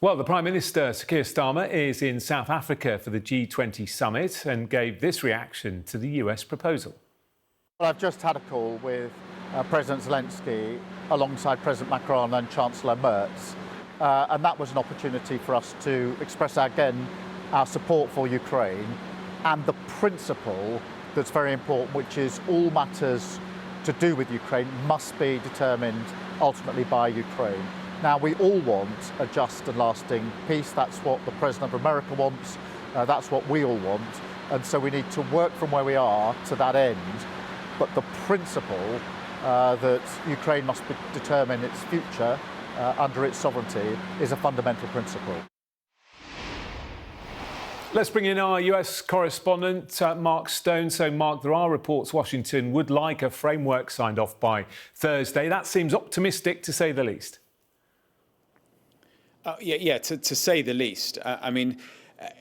Well, the Prime Minister, Sir Keir Starmer, is in South Africa for the G20 summit and gave this reaction to the US proposal. Well, I've just had a call with President Zelenskyy alongside President Macron and Chancellor Merz, and that was an opportunity for us to express again our support for Ukraine and the principle that's very important, which is all matters to do with Ukraine must be determined ultimately by Ukraine. Now, we all want a just and lasting peace. That's what the President of America wants. That's what we all want. And so we need to work from where we are to that end. But the principle that Ukraine must determine its future under its sovereignty is a fundamental principle. Let's bring in our US correspondent, Mark Stone. So, Mark, there are reports Washington would like a framework signed off by Thursday. That seems optimistic, to say the least. To say the least. I mean,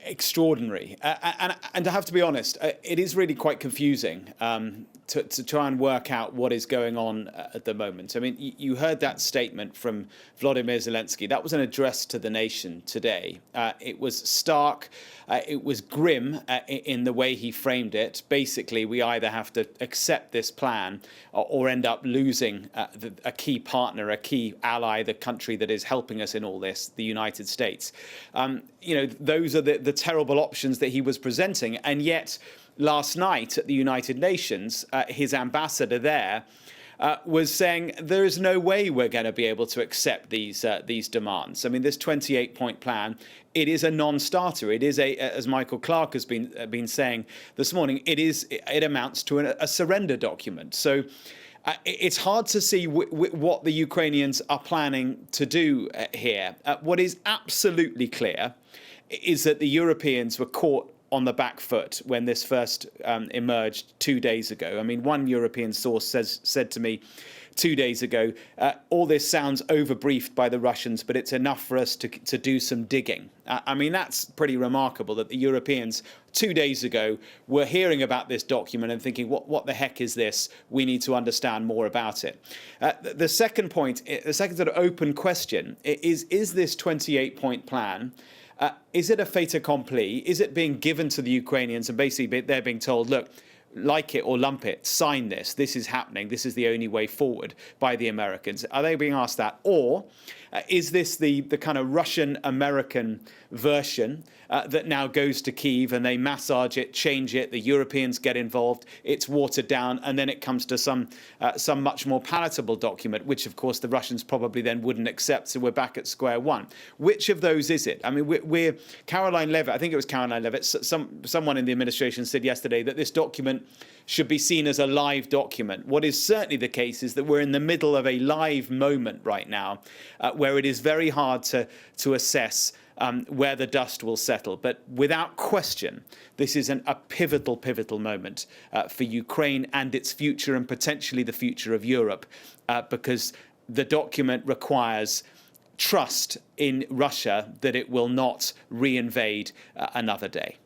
extraordinary. And I have to be honest, it is really quite confusing to try and work out what is going on at the moment. I mean, you heard that statement from Volodymyr Zelenskyy. That was an address to the nation today. It was stark. It was grim in the way he framed it. Basically, we either have to accept this plan or end up losing a key partner, a key ally, the country that is helping us in all this, the United States. Those are the terrible options that he was presenting. And yet, last night at the United Nations, his ambassador there was saying there is no way we're going to be able to accept these demands. I mean, this 28-point plan, it is a non-starter. It is as Michael Clark has been saying this morning, it amounts to a surrender document. So it's hard to see what the Ukrainians are planning to do here. What is absolutely clear is that the Europeans were caught on the back foot when this first emerged 2 days ago. I mean, one European source said to me 2 days ago, all this sounds overbriefed by the Russians, but it's enough for us to do some digging. I mean, that's pretty remarkable that the Europeans 2 days ago were hearing about this document and thinking, what the heck is this? We need to understand more about it. The second point, the second sort of open question is this 28-point plan, is it a fait accompli? Is it being given to the Ukrainians and basically they're being told, look, like it or lump it, sign this. This is happening. This is the only way forward by the Americans. Are they being asked that? Or is this the kind of Russian-American version that now goes to Kyiv and they massage it, change it, the Europeans get involved, it's watered down, and then it comes to some much more palatable document, which, of course, the Russians probably then wouldn't accept, so we're back at square one. Which of those is it? I mean, we're Caroline Levitt, I think it was Caroline Levitt, someone in the administration said yesterday that this document should be seen as a live document. What is certainly the case is that we're in the middle of a live moment right now where it is very hard to assess where the dust will settle. But without question, this is a pivotal moment for Ukraine and its future and potentially the future of Europe, because the document requires trust in Russia that it will not reinvade another day.